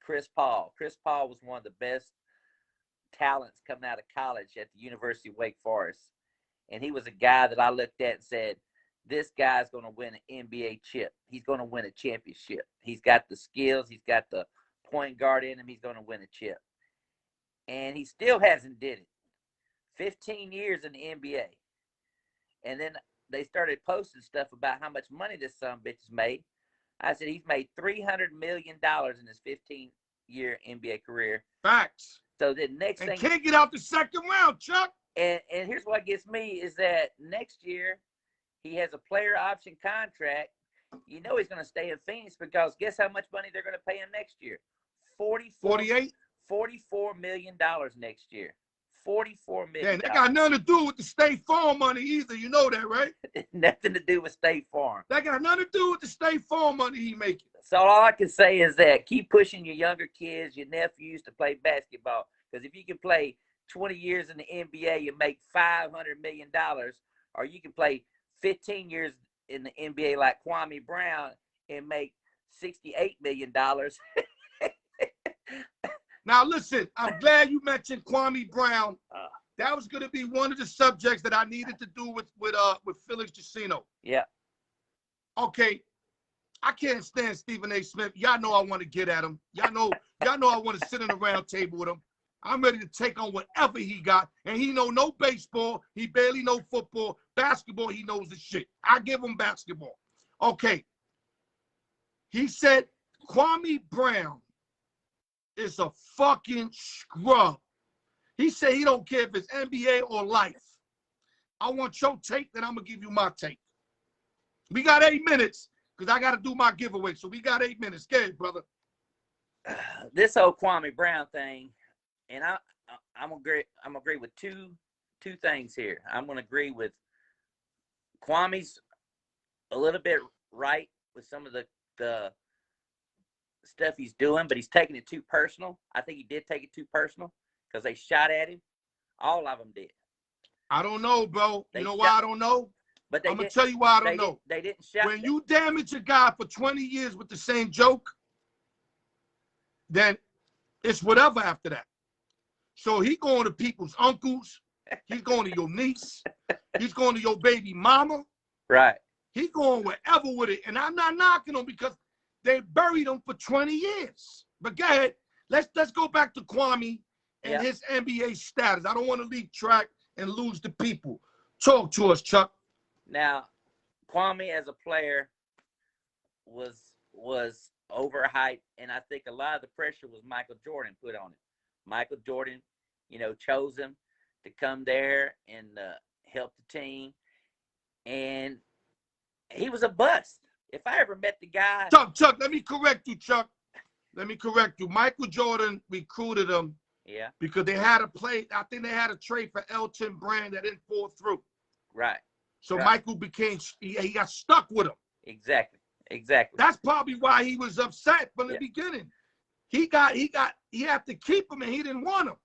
Chris Paul was one of the best talents coming out of college at the University of Wake Forest. And he was a guy that I looked at and said, this guy's going to win an NBA chip. He's going to win a championship. He's got the skills. He's got the point guard in him. He's going to win a chip. and he still hasn't did it. 15 years in the NBA. And then they started posting stuff about how much money this son bitch has made. I said he's made $300 million in his 15-year NBA career. Facts. So the next and thing, can't get out the second round, Chuck. And here's what gets me is that next year he has a player option contract. You know he's going to stay in Phoenix because guess how much money they're going to pay him next year? $44 million next year. $44 million. Yeah, that got nothing to do with the State Farm money either. You know that, right? Nothing to do with State Farm. That got nothing to do with the State Farm money he making. So all I can say is that keep pushing your younger kids, your nephews to play basketball. Because if you can play 20 years in the NBA and make $500 million, or you can play 15 years in the NBA like Kwame Brown and make $68 million. Now, listen, I'm glad you mentioned Kwame Brown. That was going to be one of the subjects that I needed to do with Felix Jacino. Yeah. Okay. I can't stand Stephen A. Smith. Y'all know I want to get at him. Y'all know I want to sit in a round table with him. I'm ready to take on whatever he got. And he know no baseball. He barely know football. Basketball, he knows the shit. I give him basketball. Okay. He said Kwame Brown is a fucking scrub. He said he don't care if it's NBA or life. I want your take, then I'm going to give you my take. We got 8 minutes because I got to do my giveaway. So we got 8 minutes. Get it, brother. This whole Kwame Brown thing, and I'm agree with two things here. I'm going to agree with Kwame's a little bit right with some of the stuff he's doing, but he's taking it too personal. I think he did take it too personal because they shot at him. All of them did. I don't know, bro. You know why I don't know? But I'm going to tell you why I don't know. They didn't shout. When you damage a guy for 20 years with the same joke, then it's whatever after that. So he going to people's uncles. He's going to your niece. He's going to your baby mama. Right. He going wherever with it. And I'm not knocking him because they buried him for 20 years. But go ahead. Let's go back to Kwame and his NBA status. I don't want to leave track and lose the people. Talk to us, Chuck. Now, Kwame as a player was overhyped, and I think a lot of the pressure was Michael Jordan put on him. Michael Jordan, chose him to come there and help the team, and he was a bust. If I ever met the guy, Chuck, let me correct you, Chuck. Let me correct you. Michael Jordan recruited him. Yeah. Because they had a play. I think they had a trade for Elton Brand that didn't fall through. Right. So right. Michael he got stuck with him. Exactly. That's probably why he was upset from the beginning. He had to keep him and he didn't want him.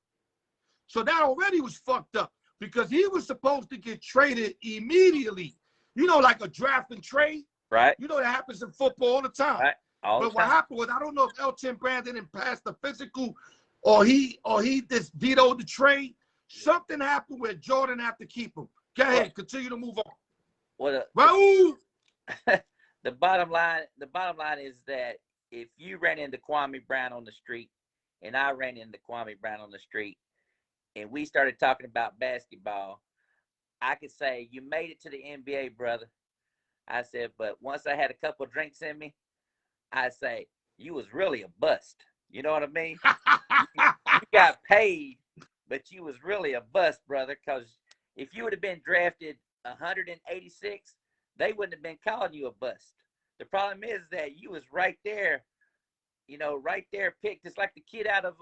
So that already was fucked up because he was supposed to get traded immediately. Like a draft and trade. Right. That happens in football all the time. Right. But what happened was, I don't know if Elton Brand didn't pass the physical or he just vetoed the trade. Something happened where Jordan had to keep him. Go ahead, continue to move on. Raul. The bottom line is that if you ran into Kwame Brown on the street and I ran into Kwame Brown on the street and we started talking about basketball, I could say, you made it to the NBA, brother. I said, but once I had a couple of drinks in me, I say, you was really a bust. You know what I mean? you got paid, but you was really a bust, brother, because if you would have been drafted 186, they wouldn't have been calling you a bust. The problem is that you was right there, picked. It's like the kid out of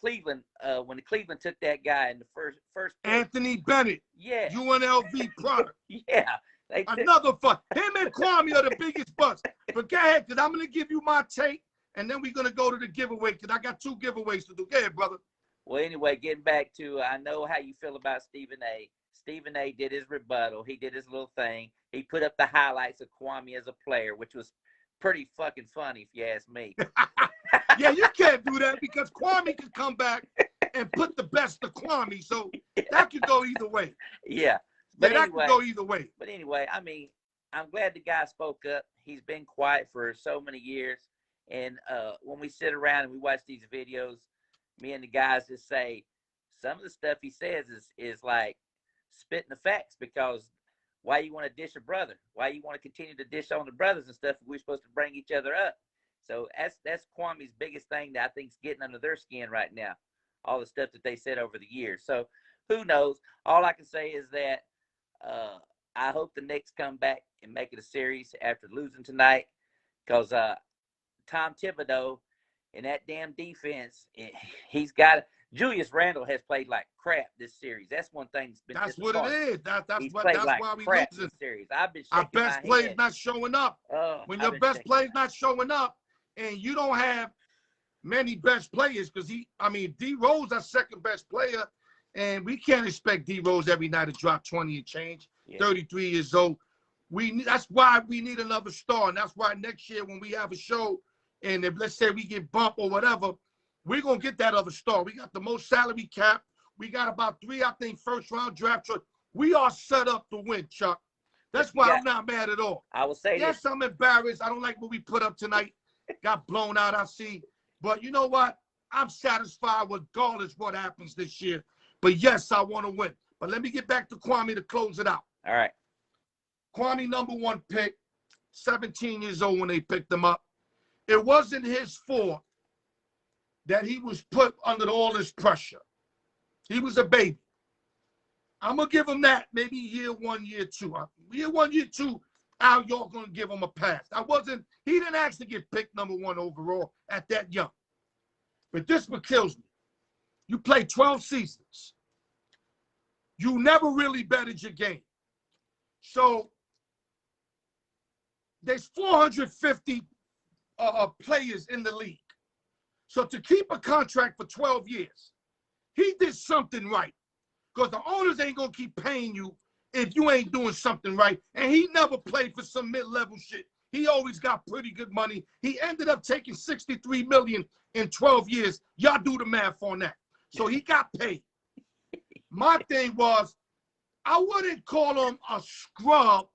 Cleveland when the Cleveland took that guy in the first pick. Anthony Bennett. Yeah. UNLV product. Yeah. Another fuck. Him and Kwame are the biggest bust. But go ahead, because I'm going to give you my take, and then we're going to go to the giveaway, because I got 2 giveaways to do. Go ahead, brother. Well, anyway, getting back to, I know how you feel about Stephen A. Stephen A. did his rebuttal. He did his little thing. He put up the highlights of Kwame as a player, which was pretty fucking funny, if you ask me. Yeah, you can't do that because Kwame could come back and put the best of Kwame. So that could go either way. Yeah. But that could go either way. But anyway, I mean, I'm glad the guy spoke up. He's been quiet for so many years. And when we sit around and we watch these videos, me and the guys just say some of the stuff he says is like spitting the facts, because why you want to dish a brother? Why you want to continue to dish on the brothers and stuff? We're supposed to bring each other up. So that's Kwame's biggest thing that I think is getting under their skin right now. All the stuff that they said over the years. So who knows? All I can say is that I hope the Knicks come back and make it a series after losing tonight, because Tom Thibodeau and that damn defense, he's got – Julius Randle has played like crap this series. That's one thing that's been disappointing. What it is. That's like why we crap losing. This series. I've been shaking our best my players head. not showing up. When your best players not showing up, and you don't have many best players, because D Rose our second best player, and we can't expect D Rose every night to drop 20 and change. Yeah. 33 years old. That's why we need another star, and that's why next year when we have a show, and if let's say we get bumped or whatever, we're going to get that other star. We got the most salary cap. We got about 3, I think, first-round draft choice. We are set up to win, Chuck. That's why I'm not mad at all. I will say yes, I'm embarrassed. I don't like what we put up tonight. Got blown out, I see. But you know what? I'm satisfied regardless what happens this year. But, yes, I want to win. But let me get back to Kwame to close it out. All right. Kwame, number 1 pick, 17 years old when they picked him up. It wasn't his fault that he was put under all this pressure. He was a baby. I'm going to give him that maybe year 1, year 2. Year 1, year 2, Al York going to give him a pass. He didn't actually get picked number 1 overall at that young. But this what kills me. You play 12 seasons. You never really bettered your game. So there's 450 players in the league. So to keep a contract for 12 years, he did something right. Because the owners ain't going to keep paying you if you ain't doing something right. And he never played for some mid-level shit. He always got pretty good money. He ended up taking $63 million in 12 years. Y'all do the math on that. So he got paid. My thing was, I wouldn't call him a scrub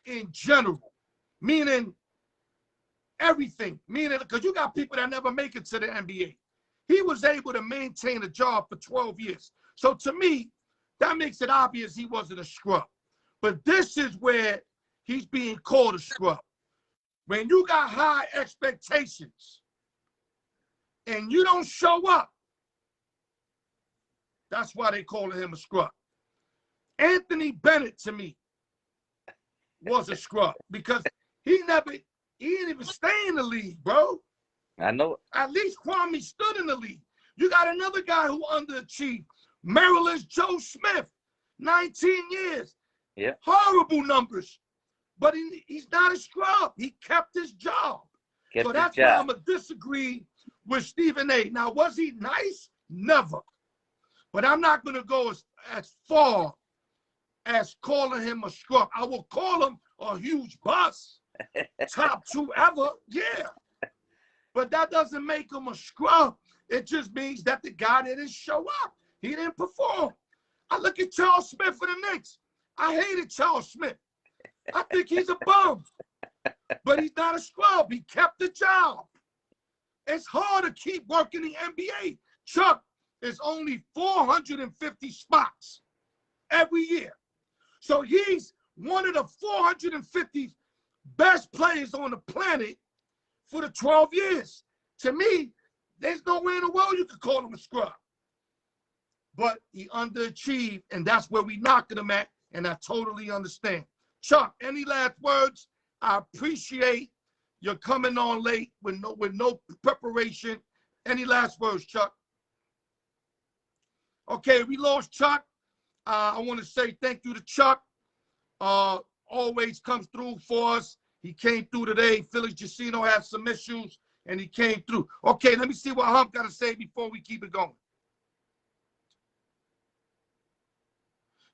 in general, meaning everything, meaning because you got people that never make it to the NBA. He was able to maintain a job for 12 years. So to me, that makes it obvious he wasn't a scrub. But this is where he's being called a scrub. When you got high expectations and you don't show up, that's why they calling him a scrub. Anthony Bennett, to me, was a scrub because he didn't even stay in the league, bro. I know it. At least Kwame stood in the league. You got another guy who underachieved. Maryland's Joe Smith, 19 years. Yeah. Horrible numbers. But he's not a scrub. He kept his job. So that's why I'm going to disagree with Stephen A. Now, was he nice? Never. But I'm not going to go as far as calling him a scrub. I will call him a huge bust. Top 2 ever, yeah. But that doesn't make him a scrub. It just means that the guy didn't show up. He didn't perform. I look at Charles Smith for the Knicks. I hated Charles Smith. I think he's a bum. But he's not a scrub. He kept the job. It's hard to keep working the NBA. Chuck, there's only 450 spots every year. So he's one of the 450 best players on the planet for the 12 years. To me, there's no way in the world you could call him a scrub. But he underachieved, and that's where we knocking him at, and I totally understand. Chuck, any last words? I appreciate your coming on late with no preparation. Any last words, Chuck? Okay, we lost Chuck. I want to say thank you to Chuck. Always comes through for us. He came through today. Felix Jacino had some issues, and he came through. Okay, let me see what Hump got to say before we keep it going.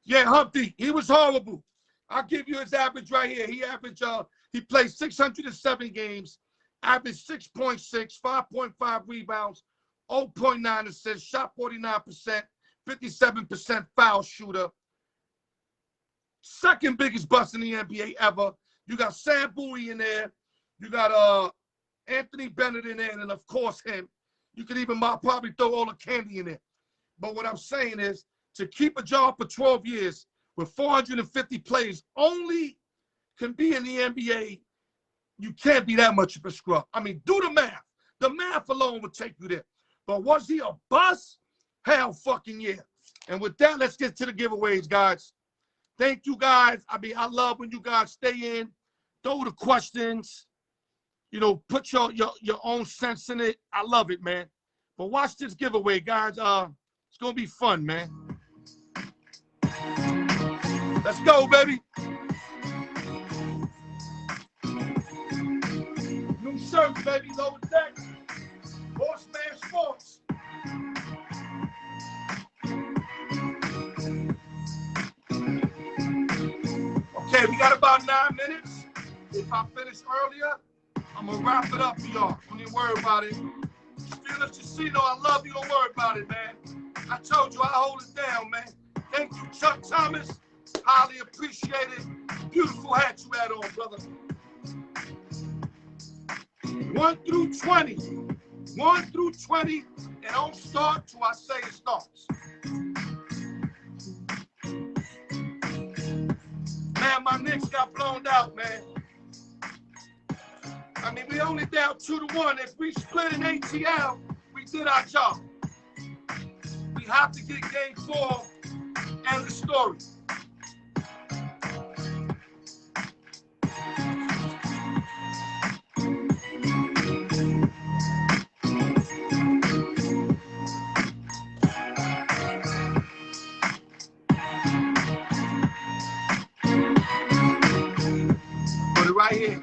Yeah, Humpty, he was horrible. I'll give you his average right here. He played 607 games, averaged 6.6, 5.5 rebounds, 0.9 assists, shot 49%, 57% foul shooter. Second biggest bust in the NBA ever. You got Sam Bowie in there. You got Anthony Bennett in there, and of course him. You could even probably throw all the candy in it. But what I'm saying is, to keep a job for 12 years with 450 players only can be in the NBA, you can't be that much of a scrub. I mean, do the math. The math alone would take you there. But was he a bust? Hell fucking yeah. And with that, let's get to the giveaways, guys. Thank you, guys. I mean, I love when you guys stay in, throw the questions, you know, put your own sense in it. I love it, man. But watch this giveaway, guys. It's going to be fun, man. Let's go, baby. New shirts, baby. Lower deck. Horseman Sports. Okay, we got about 9 minutes. If I finish earlier, I'm going to wrap it up for y'all. Don't even worry about it. Steelers Casino, I love you. Don't worry about it, man. I told you I hold it down, man. Thank you, Chuck Thomas. Highly appreciate it. Beautiful hat you had on, brother. 1 through 20. 1 through 20. And don't start till I say it starts. Man, my Knicks got blown out, man. I mean, we only down 2-1. If we split an ATL, we did our job. We have to get game 4 and the story. Put it right here.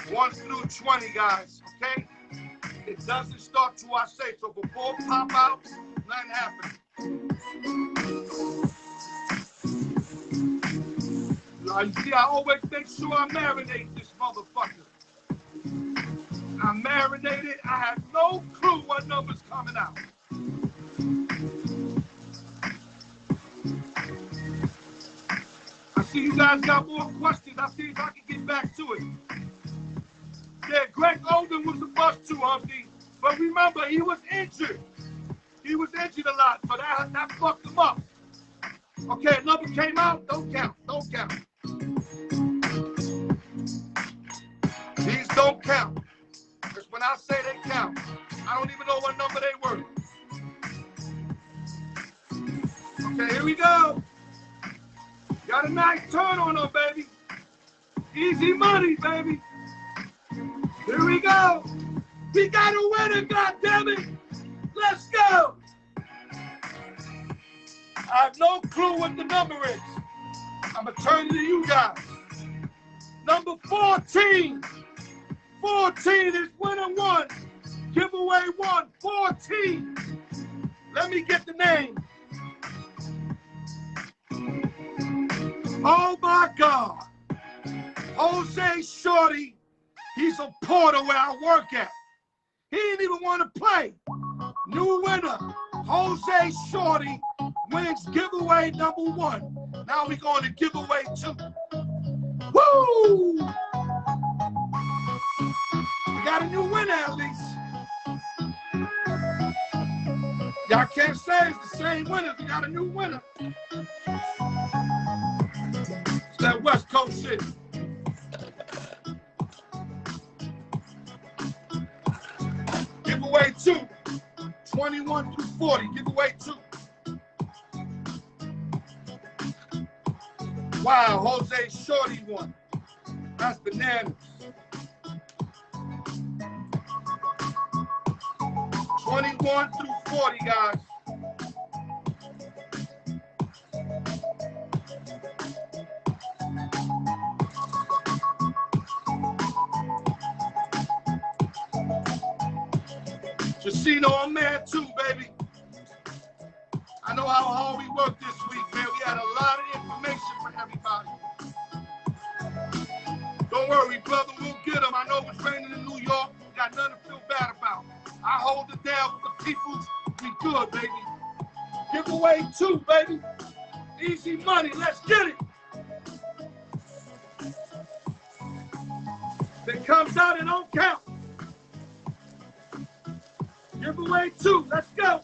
1 through 20, guys, okay? It doesn't start till I say so. Before pop out, nothing happens. You see, I always make sure I marinate this motherfucker. I marinated. I had no clue what number's coming out. I see you guys got more questions. I'll see if I can get back to it. Yeah, Greg Oden was a bust too, Humpty. But remember, he was injured. He was injured a lot, so that fucked him up. Okay, number came out, don't count, don't count. These don't count. Because when I say they count, I don't even know what number they were. Okay, here we go. Got a nice turn on them, baby. Easy money, baby. Here we go. We got a winner, goddammit. Let's go. I have no clue what the number is. I'm going to turn it to you guys. Number 14. 14 is winner 1. Giveaway 1. 14. Let me get the name. Oh, my God. Jose Shorty. He's a porter where I work at. He didn't even want to play. New winner, Jose Shorty wins giveaway number 1. Now we're going to giveaway 2. Woo! We got a new winner at least. Y'all can't say it's the same winners. We got a new winner. It's that West Coast shit. Giveaway 2, 21 through 40, giveaway 2. Wow, Jose Shorty won. That's bananas. 21 through 40, guys. Casino, I'm mad too, baby. I know how hard we worked this week, man. We had a lot of information for everybody. Don't worry, brother, we'll get them. I know it's raining in New York. Got nothing to feel bad about. I hold it down with the people. We good, baby. Giveaway 2, baby. Easy money. Let's get it. If it comes out, it don't count. Giveaway 2. Let's go.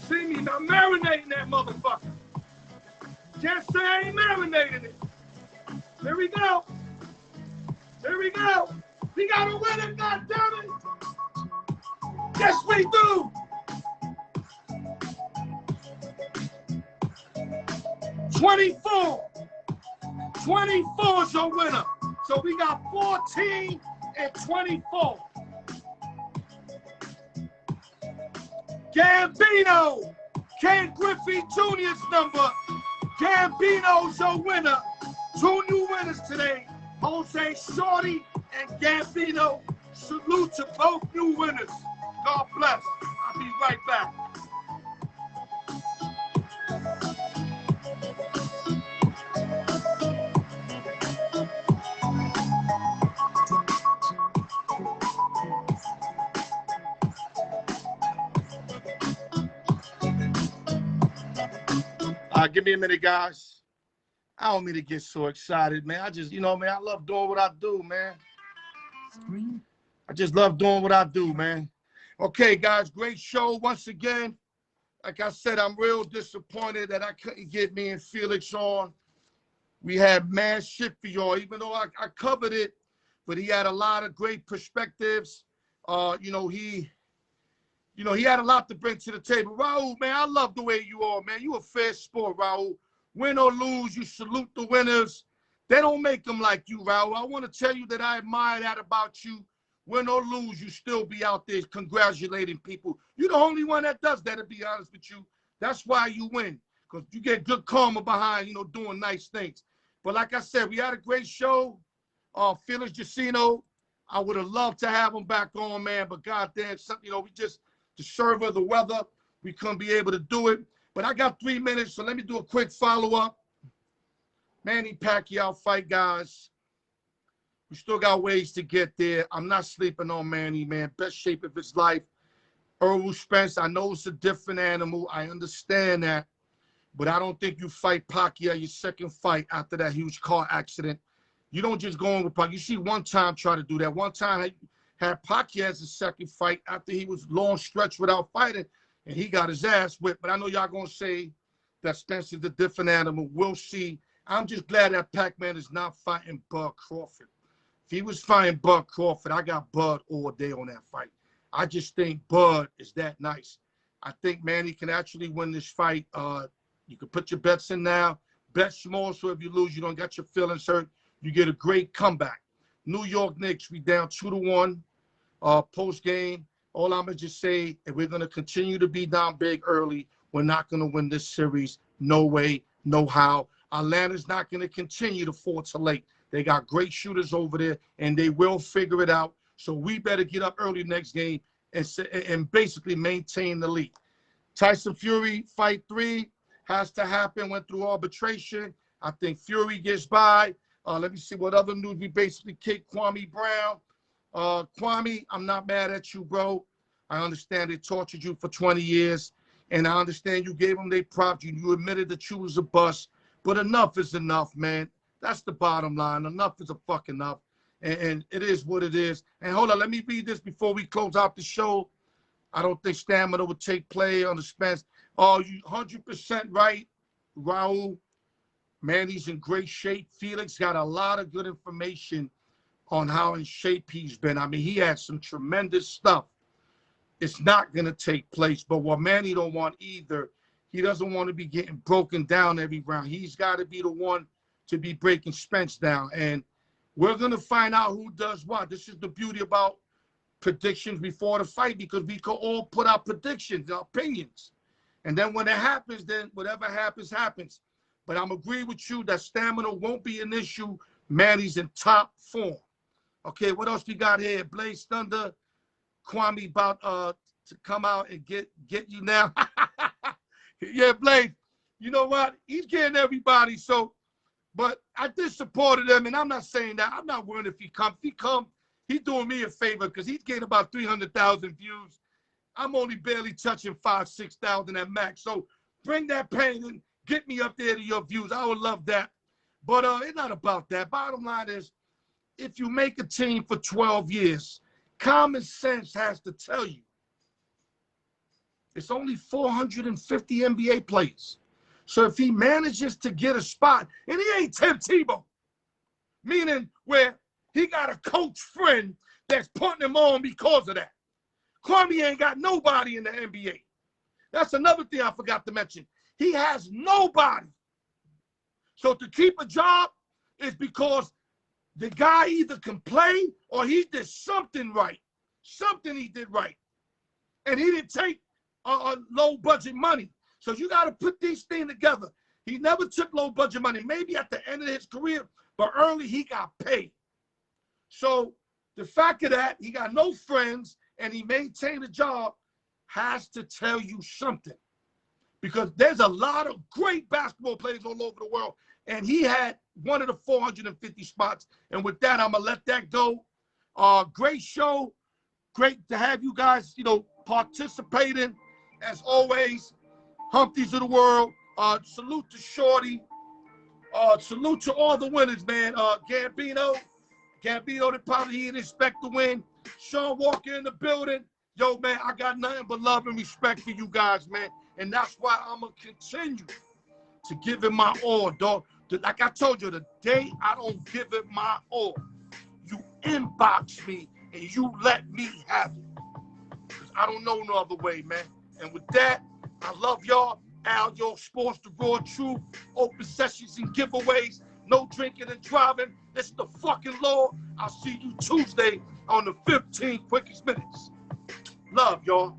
See me now marinating that motherfucker. Can't say I ain't marinating it. Here we go. Here we go. We got a winner, goddammit. Yes, we do. 24. 24 is your winner. So we got 14 and 24. Gambino. Ken Griffey Jr.'s number. Gambino's your winner. 2 new winners today. Jose Shorty and Gambino. Salute to both new winners. God bless. I'll be right back. Give me a minute, guys. I don't mean to get so excited, man. I just, man, I love doing what I do, man. I just love doing what I do, man. Okay, guys, great show once again. Like I said, I'm real disappointed that I couldn't get me and Felix on. We had mad shit for y'all, even though I covered it, but he had a lot of great perspectives. He had a lot to bring to the table. Raul, man, I love the way you are, man. You a fair sport, Raul. Win or lose, you salute the winners. They don't make them like you, Raul. I want to tell you that I admire that about you. Win or lose, you still be out there congratulating people. You're the only one that does that, to be honest with you. That's why you win, because you get good karma behind, doing nice things. But like I said, we had a great show. Felix Jacino, I would have loved to have him back on, man, but goddamn, we just, the server, the weather, we couldn't be able to do it. But I got 3 minutes, so let me do a quick follow-up. Manny Pacquiao fight, guys. We still got ways to get there. I'm not sleeping on Manny, man. Best shape of his life. Errol Spence, I know it's a different animal. I understand that. But I don't think you fight Pacquiao your second fight after that huge car accident. You don't just go in with Pacquiao. You see one time try to do that. One time had Pacquiao as his second fight after he was long stretch without fighting, and he got his ass whipped. But I know y'all going to say that Spence is a different animal. We'll see. I'm just glad that Pacman is not fighting Bud Crawford. If he was fighting Bud Crawford, I got Bud all day on that fight. I just think Bud is that nice. I think Manny can actually win this fight. You can put your bets in now. Bet small, so if you lose, you don't get your feelings hurt. You get a great comeback. New York Knicks, we down 2-1 post-game. All I'm going to just say, if we're going to continue to be down big early, we're not going to win this series. No way, no how. Atlanta's not going to continue to fall to late. They got great shooters over there, and they will figure it out. So we better get up early next game and basically maintain the lead. Tyson Fury, fight 3 has to happen. Went through arbitration. I think Fury gets by. Let me see what other news. We basically kicked Kwame Brown. Kwame, I'm not mad at you, bro. I understand they tortured you for 20 years, and I understand you gave them their props. You admitted that you was a bust, but enough is enough, man. That's the bottom line. Enough is a fuck enough, and it is what it is. And hold on, let me read this before we close out the show. I don't think stamina would take play on the Spence. Oh, you 100% right, Raul. Manny's in great shape. Felix got a lot of good information on how in shape he's been. I mean, he had some tremendous stuff. It's not going to take place. But what Manny don't want either, he doesn't want to be getting broken down every round. He's got to be the one to be breaking Spence down. And we're going to find out who does what. This is the beauty about predictions before the fight, because we can all put our predictions, our opinions. And then when it happens, then whatever happens, happens. But I'm agreeing with you that stamina won't be an issue. Manny's in top form. Okay, what else we got here? Blaze Thunder, Kwame about to come out and get you now. Yeah, Blaze, you know what? He's getting everybody. So, but I just supported him, and I'm not saying that. I'm not worried if he comes. If he comes, he's doing me a favor because he's getting about 300,000 views. I'm only barely touching 5,000, 6,000 at max. So bring that pain and get me up there to your views. I would love that. But it's not about that. Bottom line is, if you make a team for 12 years, common sense has to tell you it's only 450 NBA players. So if he manages to get a spot, and he ain't Tim Tebow, meaning where he got a coach friend that's putting him on because of that. Kwame ain't got nobody in the NBA. That's another thing I forgot to mention. He has nobody. So to keep a job is because the guy either can play or he did something right. Something he did right. And he didn't take low budget money. So you got to put these things together. He never took low budget money. Maybe at the end of his career, but early he got paid. So the fact of that, he got no friends and he maintained a job has to tell you something. Because there's a lot of great basketball players all over the world. And he had one of the 450 spots. And with that, I'm going to let that go. Great show. Great to have you guys, participating. As always, Humpties of the world. Salute to Shorty. Salute to all the winners, man. Gambino, that probably he didn't expect to win. Sean Walker in the building. Yo, man, I got nothing but love and respect for you guys, man. And that's why I'm going to continue to give it my all, dog. Like I told you, the day I don't give it my all, you inbox me and you let me have it. Because I don't know no other way, man. And with that, I love y'all. Al, your sports, the raw truth, open sessions and giveaways, no drinking and driving. It's the fucking law. I'll see you Tuesday on the 15 quickest minutes. Love, y'all.